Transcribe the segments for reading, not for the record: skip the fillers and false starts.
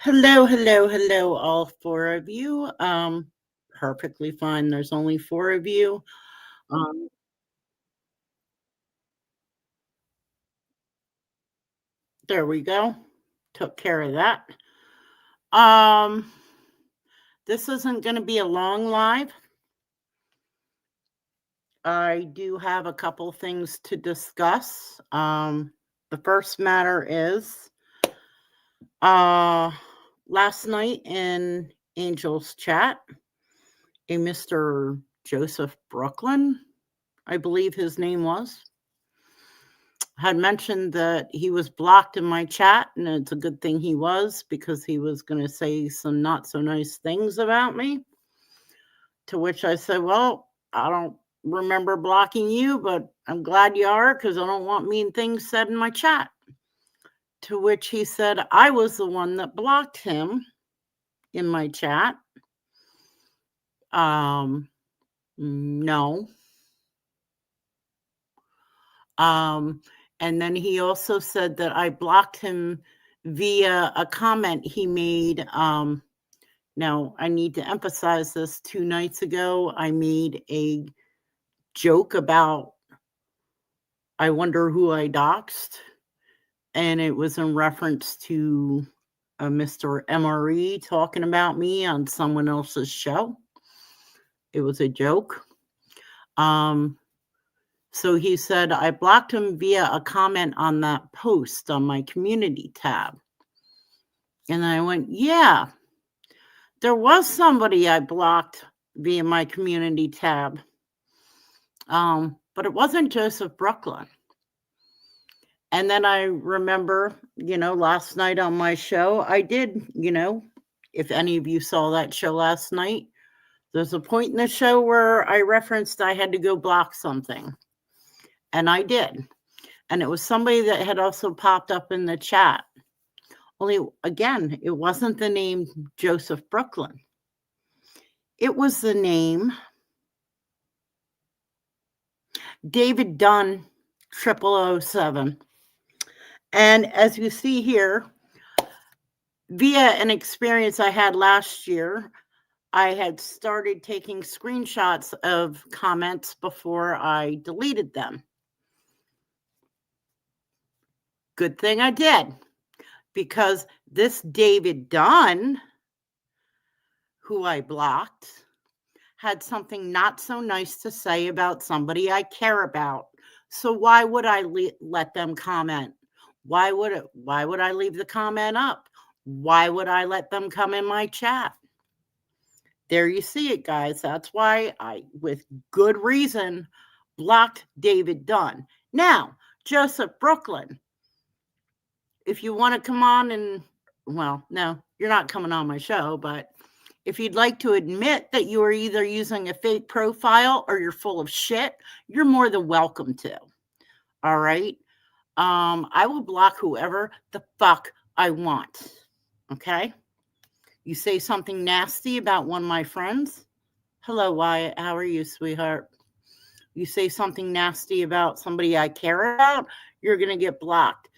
Hello, hello, hello, all four of you. Perfectly fine. There's only four of you. Um, there we go. Took care of that. Um, this isn't going to be a long live. I do have a couple things to discuss. The first matter is uh, last night in Angel's chat, a Mr. Joseph Brooklyn, I believe his name was, had mentioned that he was blocked in my chat, and it's a good thing he was because he was going to say some not so nice things about me. To which I said, well, I don't remember blocking you, but I'm glad you are because I don't want mean things said in my chat. To which he said, I was the one that blocked him in my chat. No. And then he also said that I blocked him via a comment he made. Now, I need to emphasize this. 2 nights ago, I made a joke about I wonder who I doxed, and it was in reference to Mr. MRE talking about me on someone else's show. It was a joke. So he said, I blocked him via a comment on that post on my community tab. And I went, yeah, there was somebody I blocked via my community tab. But it wasn't Joseph Brooklyn. And then I remember, last night on my show, I did, if any of you saw that show last night, there's a point in the show where I referenced I had to go block something. And I did. And it was somebody that had also popped up in the chat. Only, again, it wasn't the name Joseph Brooklyn. It was the name David Dunn 0007. And as you see here, via an experience I had last year, I had started taking screenshots of comments before I deleted them. Good thing I did, because this David Dunn, who I blocked, had something not so nice to say about somebody I care about. So why would I let them comment? Why would I leave the comment up? Why would I let them come in my chat? There you see it, guys. That's why I, with good reason, blocked David Dunn. Now, Joseph Brooklyn, if you want to come on and, well, no, you're not coming on my show, but if you'd like to admit that you are either using a fake profile or you're full of shit, you're more than welcome to. All right? I will block whoever the fuck I want. Okay? You say something nasty about one of my friends. Hello, Wyatt. How are you, sweetheart? You say something nasty about somebody I care about, you're going to get blocked.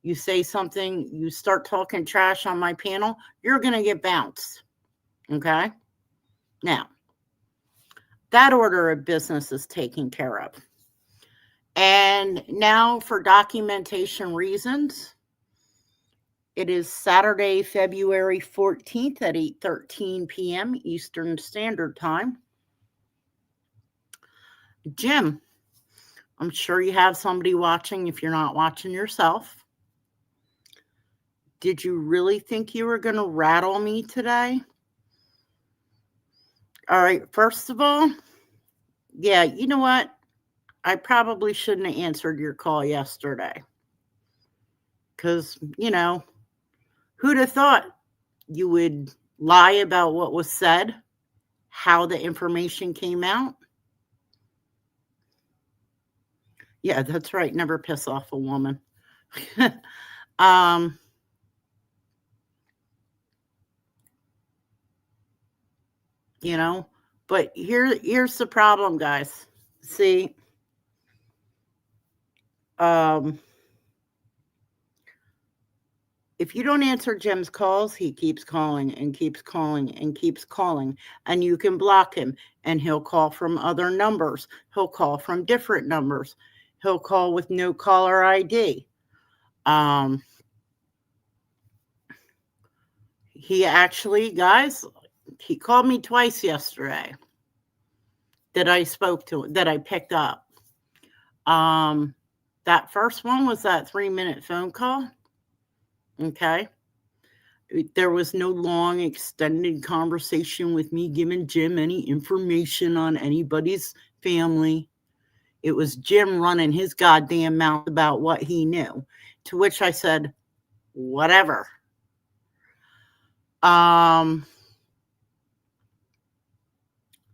You say something, you start talking trash on my panel, you're going to get bounced. Okay? Now, that order of business is taken care of. And now for documentation reasons, it is Saturday, February 14th at 8:13 p.m. Eastern Standard Time. Jim, I'm sure you have somebody watching if you're not watching yourself. Did you really think you were going to rattle me today? All right, first of all, yeah, you know what? I probably shouldn't have answered your call yesterday. Because, who'd have thought you would lie about what was said, how the information came out? Yeah, that's right. Never piss off a woman. But here's the problem, guys. See, if you don't answer Jim's calls, he keeps calling and keeps calling and keeps calling, and you can block him, and he'll call from other numbers. He'll call from different numbers. He'll call with no caller ID. He actually, guys, he called me twice yesterday that I spoke to, that I picked up. That first one was that 3-minute phone call. Okay. There was no long extended conversation with me giving Jim any information on anybody's family. It was Jim running his goddamn mouth about what he knew, to which I said, whatever.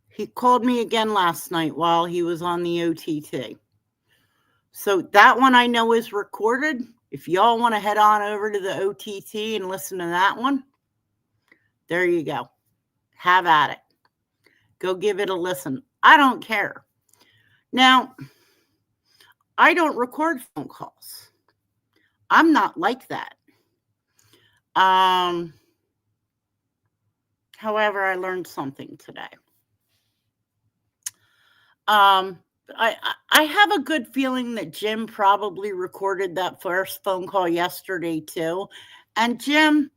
He called me again last night while he was on the OTT. So that one I know is recorded. If y'all want to head on over to the OTT and listen to that one, there you go. Have at it. Go give it a listen. I don't care. Now, I don't record phone calls. I'm not like that. However, I learned something today. I have a good feeling that Jim probably recorded that first phone call yesterday too. And Jim,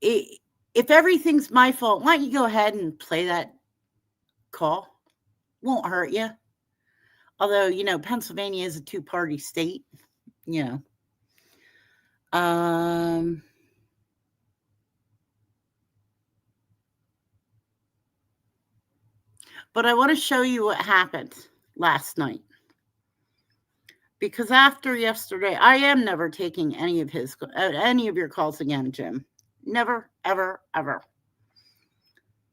if everything's my fault, why don't you go ahead and play that call? Won't hurt you. Although, Pennsylvania is a 2-party state, But I want to show you what happened last night. Because after yesterday, I am never taking any of your calls again, Jim. Never, ever, ever.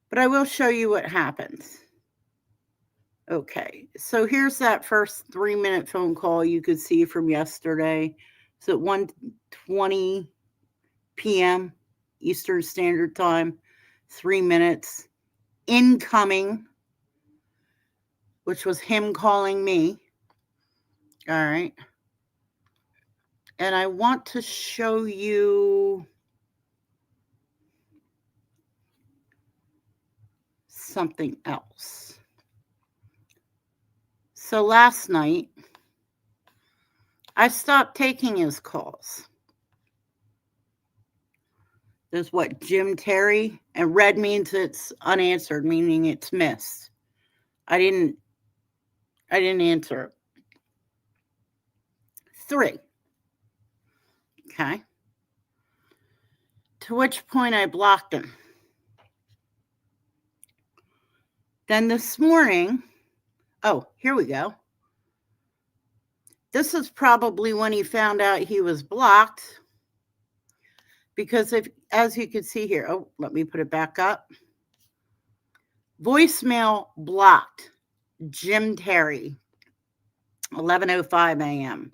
But I will show you what happened. Okay, so here's that first 3-minute phone call you could see from yesterday. It's at 1:20 p.m. Eastern Standard Time, 3 minutes. Incoming, which was him calling me. All right. And I want to show you something else. So last night, I stopped taking his calls. There's what, Jim Terry, and red means it's unanswered, meaning it's missed. I didn't answer it. 3. Okay. To which point I blocked him. Then this morning, here we go. This is probably when he found out he was blocked. Because as you can see here, let me put it back up. Voicemail blocked, Jim Terry, 11:05 a.m.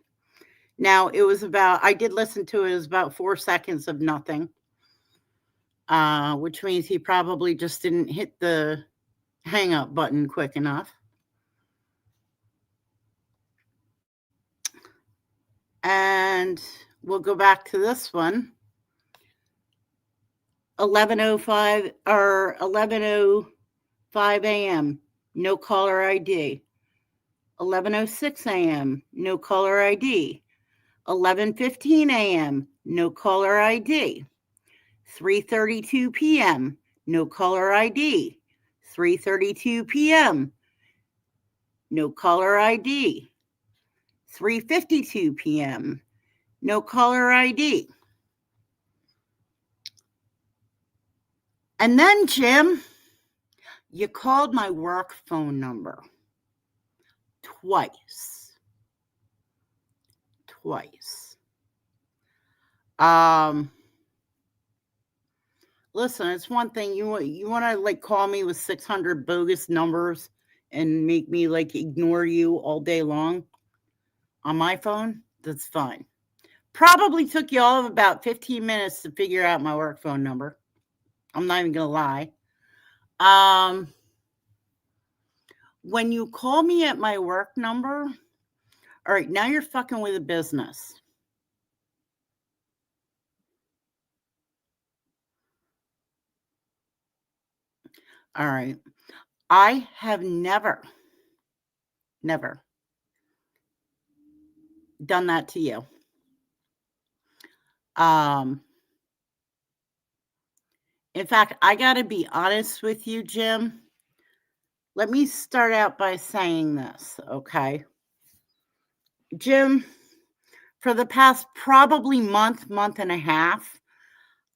Now, I did listen to it, it was about 4 seconds of nothing, which means he probably just didn't hit the hang up button quick enough. And we'll go back to this one. 11:05 or 11:05 a.m. No caller ID. 11:06 a.m. No caller ID. 11:15 a.m. No caller ID. 3:32 p.m. No caller ID. 3:32 p.m. No caller ID. 3:52 p.m. No caller ID. And then, Jim, you called my work phone number twice. Listen, it's one thing you want to call me with 600 bogus numbers and make me ignore you all day long on my phone. That's fine. Probably took you all of about 15 minutes to figure out my work phone number. I'm not even gonna lie. When you call me at my work number, all right, now you're fucking with a business. All right. I have never done that to you. Um, in fact, I got to be honest with you, Jim. Let me start out by saying this, okay? Jim, for the past probably month and a half,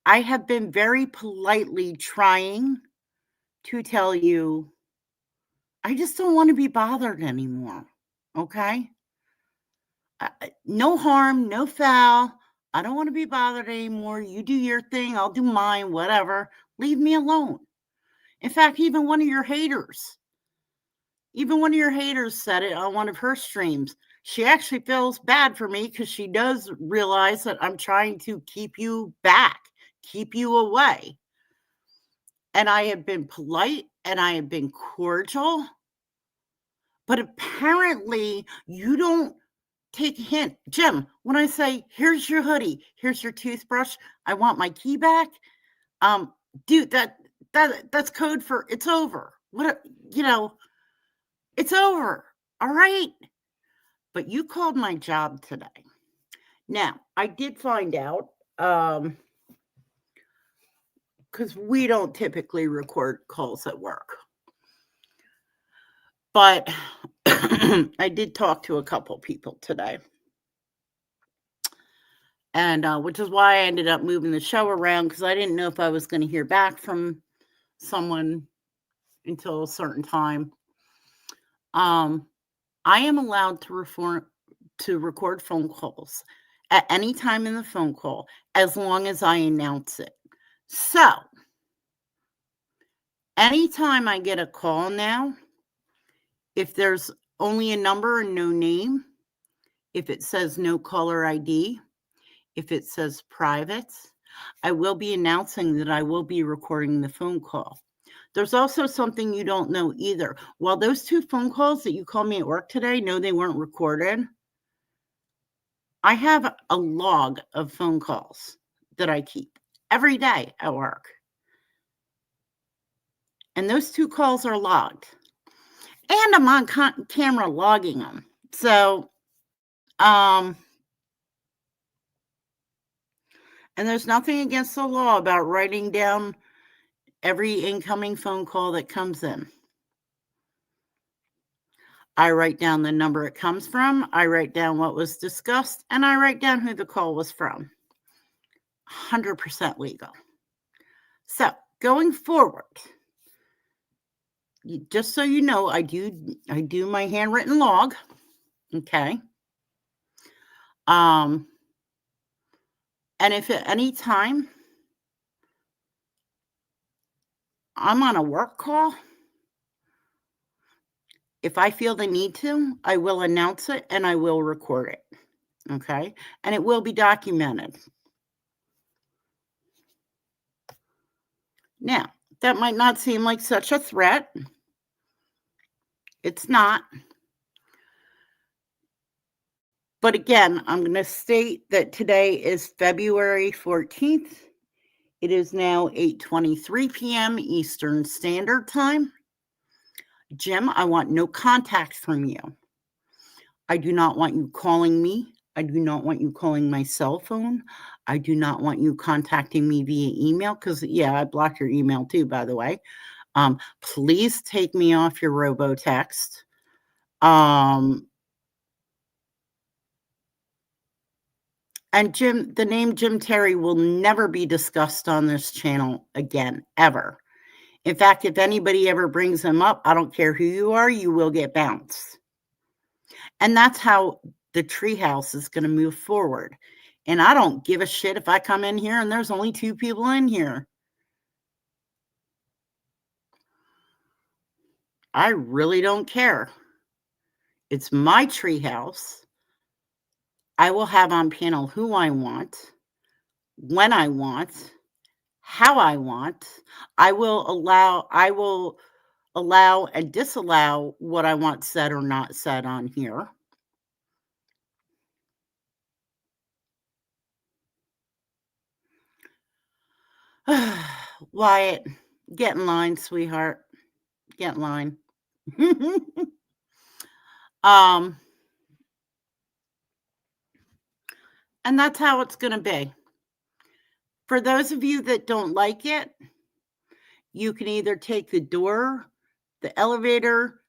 I have been very politely trying to tell you I just don't want to be bothered anymore, okay? No harm, no foul. I don't want to be bothered anymore. You do your thing, I'll do mine, whatever. Leave me alone. In fact, even one of your haters said it on one of her streams. She actually feels bad for me because she does realize that I'm trying to keep you back, keep you away. And I have been polite and I have been cordial. But apparently, you don't take a hint. Jim, when I say, here's your hoodie, here's your toothbrush, I want my key back. Dude, that's code for it's over. It's over. All right. But you called my job today. Now, I did find out, because we don't typically record calls at work. But I did talk to a couple people today. And which is why I ended up moving the show around, because I didn't know if I was going to hear back from someone until a certain time. I am allowed to record phone calls at any time in the phone call as long as I announce it. So, anytime I get a call now, if there's only a number and no name, if it says no caller ID, if it says private, I will be announcing that I will be recording the phone call. There's also something you don't know either. While those 2 phone calls that you called me at work today, no, they weren't recorded. I have a log of phone calls that I keep every day at work. And those 2 calls are logged. And I'm on camera logging them. So, and there's nothing against the law about writing down every incoming phone call that comes in. I write down the number it comes from, I write down what was discussed, and I write down who the call was from. 100% legal. So, going forward, just so you know, I do my handwritten log, okay? And if at any time I'm on a work call, if I feel the need to, I will announce it and I will record it, okay? And it will be documented. Now, that might not seem like such a threat. It's not. But again, I'm going to state that today is February 14th. It is now 8:23 p.m. Eastern Standard Time. Jim, I want no contact from you. I do not want you calling me. I do not want you calling my cell phone. I do not want you contacting me via email because, yeah, I blocked your email too, by the way. Please take me off your robo-text. And Jim, the name Jim Terry will never be discussed on this channel again, ever. In fact, if anybody ever brings him up, I don't care who you are, you will get bounced. And that's how the TreeHouse is going to move forward. And I don't give a shit if I come in here and there's only 2 people in here. I really don't care. It's my TreeHouse. I will have on panel who I want, when I want, how I want. I will allow and disallow what I want said or not said on here. Wyatt, get in line, sweetheart. Get in line. um, and that's how it's going to be. For those of you that don't like it, you can either take the door, the elevator,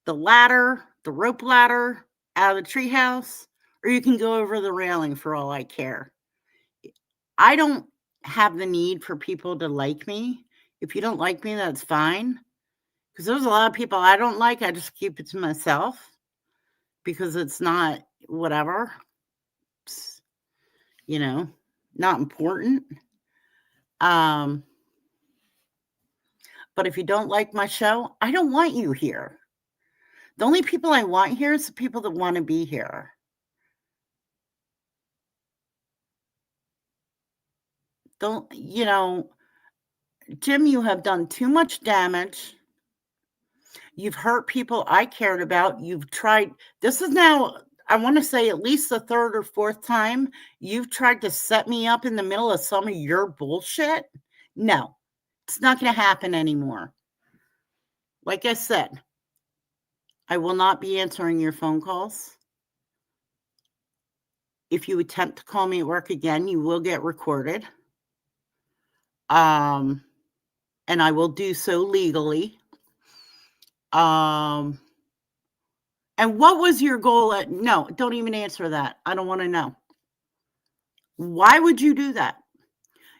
the ladder, the rope ladder out of the treehouse, or you can go over the railing for all I care. I don't have the need for people to like me. If you don't like me, that's fine. Because there's a lot of people I don't like. I just keep it to myself because it's not whatever, you know, not important. But if you don't like my show, I don't want you here. The only people I want here is the people that want to be here. Don't, Jim, you have done too much damage. You've hurt people I cared about. You've tried, this is now, I want to say at least the third or fourth time you've tried to set me up in the middle of some of your bullshit. No, it's not going to happen anymore. Like I said, I will not be answering your phone calls. If you attempt to call me at work again, you will get recorded. And I will do so legally. And what was your goal at? No, don't even answer that. I don't want to know. Why would you do that?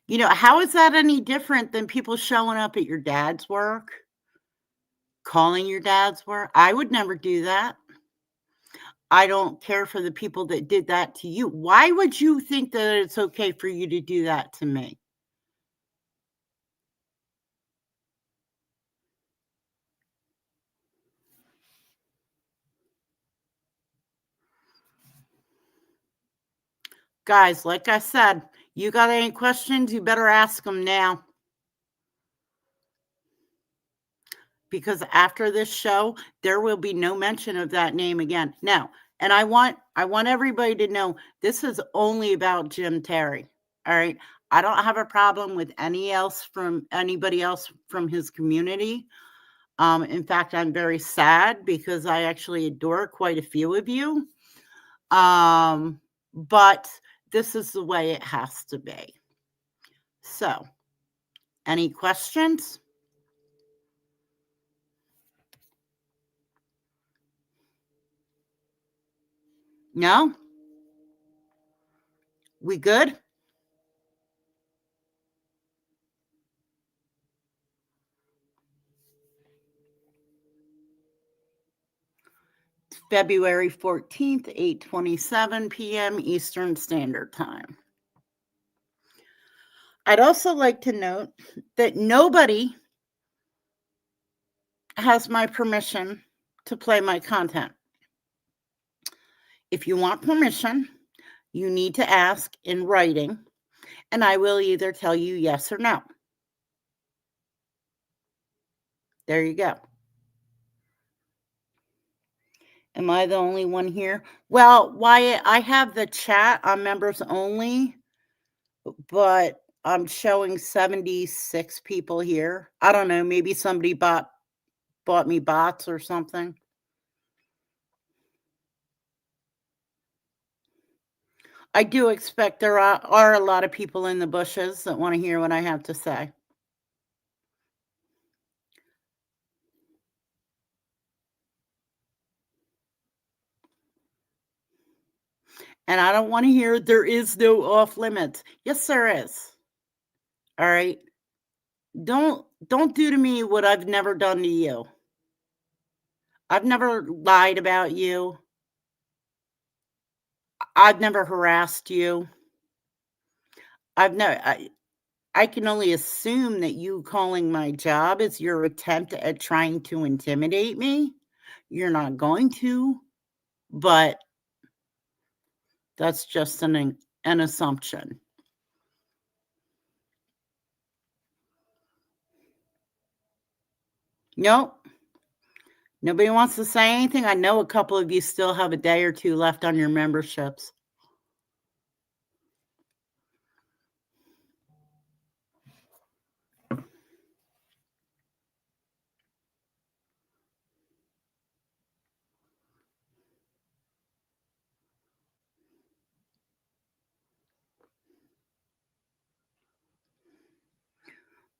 How is that any different than people showing up at your dad's work? Calling your dad's work? I would never do that. I don't care for the people that did that to you. Why would you think that it's okay for you to do that to me? Guys, like I said, you got any questions, you better ask them now. Because after this show, there will be no mention of that name again. Now, and I want everybody to know this is only about Jim Terry. All right. I don't have a problem with anybody else from his community. In fact, I'm very sad because I actually adore quite a few of you. But this is the way it has to be. So, any questions? No? We good? February 14th, 8:27 p.m. Eastern Standard Time. I'd also like to note that nobody has my permission to play my content. If you want permission, you need to ask in writing, and I will either tell you yes or no. There you go. Am I the only one here? Well, Wyatt, I have the chat on members only, but I'm showing 76 people here. I don't know, maybe somebody bought me bots or something. I do expect there are a lot of people in the bushes that want to hear what I have to say. And I don't want to hear there is no off limits. Yes, there is. All right. Don't do to me what I've never done to you. I've never lied about you. I've never harassed you. I can only assume that you calling my job is your attempt at trying to intimidate me. You're not going to, but that's just an assumption. Nope. Nobody wants to say anything. I know a couple of you still have a day or two left on your memberships.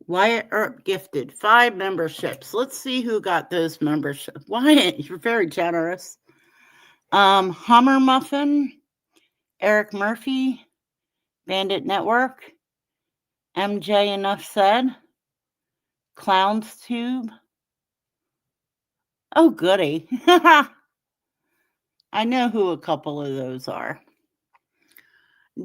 Wyatt Earp gifted 5 memberships. Let's see who got those memberships. Wyatt, you're very generous. Hummer Muffin, Eric Murphy, Bandit Network, MJ Enough Said, Clown's Tube. Oh, goody. I know who a couple of those are.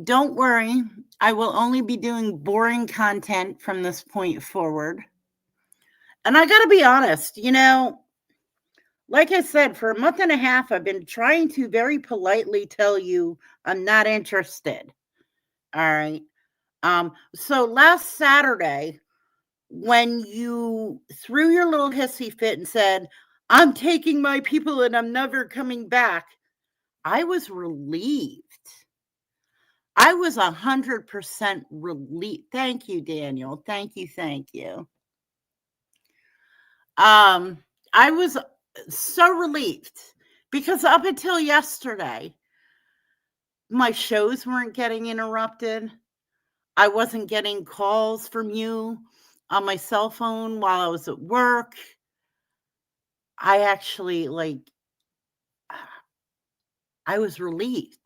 Don't worry, I will only be doing boring content from this point forward. And I got to be honest, like I said, for a month and a half, I've been trying to very politely tell you I'm not interested. All right. So last Saturday, when you threw your little hissy fit and said, I'm taking my people and I'm never coming back, I was relieved. I was 100% relieved. Thank you, Daniel. Thank you. Thank you. I was so relieved because up until yesterday, my shows weren't getting interrupted. I wasn't getting calls from you on my cell phone while I was at work. I actually I was relieved.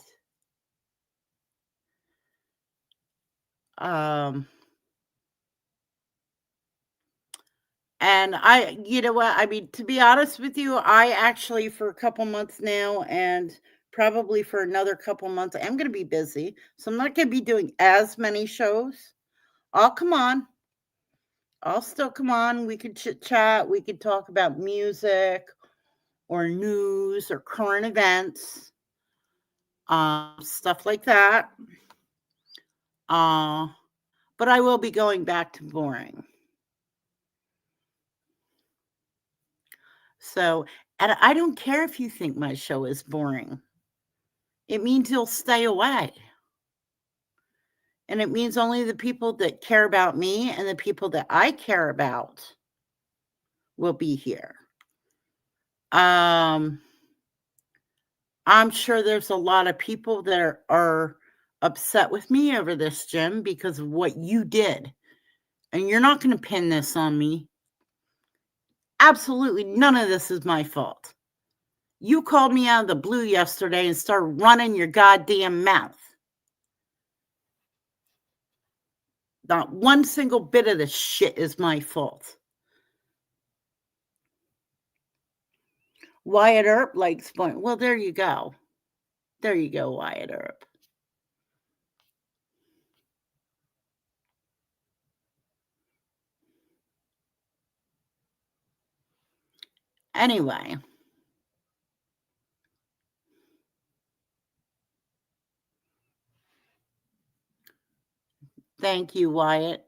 And you know what? I mean, to be honest with you, I actually, for a couple months now, and probably for another couple months, I'm going to be busy. So I'm not going to be doing as many shows. I'll come on. I'll still come on. We could chit chat. We could talk about music or news or current events, stuff like that. But I will be going back to boring. So, and I don't care if you think my show is boring. It means you'll stay away. And it means only the people that care about me and the people that I care about will be here. I'm sure there's a lot of people that are upset with me over this, Jim, because of what you did. And you're not going to pin this on me. Absolutely none of this is my fault. You called me out of the blue yesterday and started running your goddamn mouth. Not one single bit of this shit is my fault. Wyatt Earp likes point. Well, there you go. There you go, Wyatt Earp. Anyway. Thank you, Wyatt.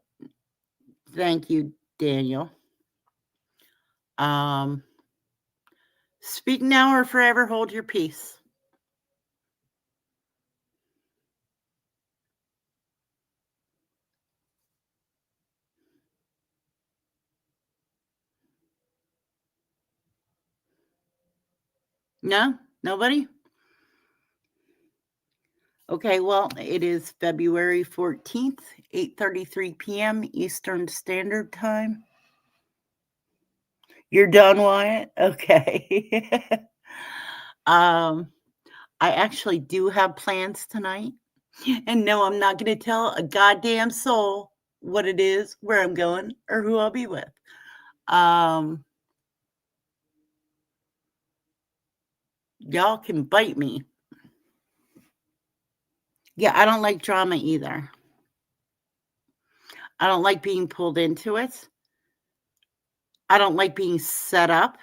Thank you, Daniel. Speak now or forever hold your peace. No? Nobody? Okay, well, it is February 14th, 8:33 p.m. Eastern Standard Time. You're done, Wyatt? Okay. I actually do have plans tonight. And no, I'm not going to tell a goddamn soul what it is, where I'm going, or who I'll be with. Y'all can bite me. Yeah, I don't like drama either. I don't like being pulled into it. I don't like being set up.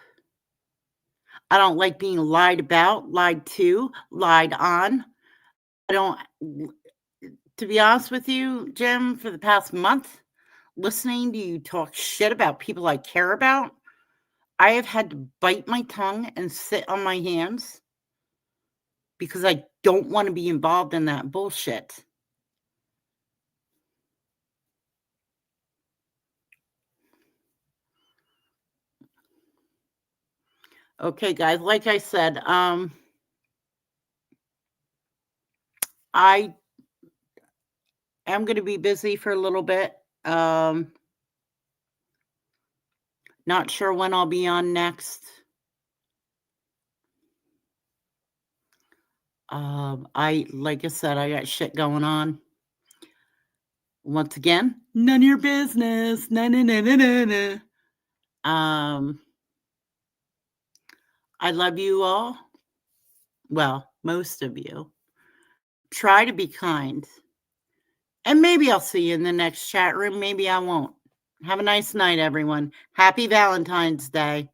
I don't like being lied about, lied to, lied on. I don't, to be honest with you, Jim, for the past month, listening to you talk shit about people I care about, I have had to bite my tongue and sit on my hands because I don't want to be involved in that bullshit. Okay, guys, like I said, I am going to be busy for a little bit. Not sure when I'll be on next. Like I said, I got shit going on. Once again, none of your business. Na, na, na, na, na, na. I love you all. Well, most of you. Try to be kind. And maybe I'll see you in the next chat room. Maybe I won't. Have a nice night, everyone. Happy Valentine's Day.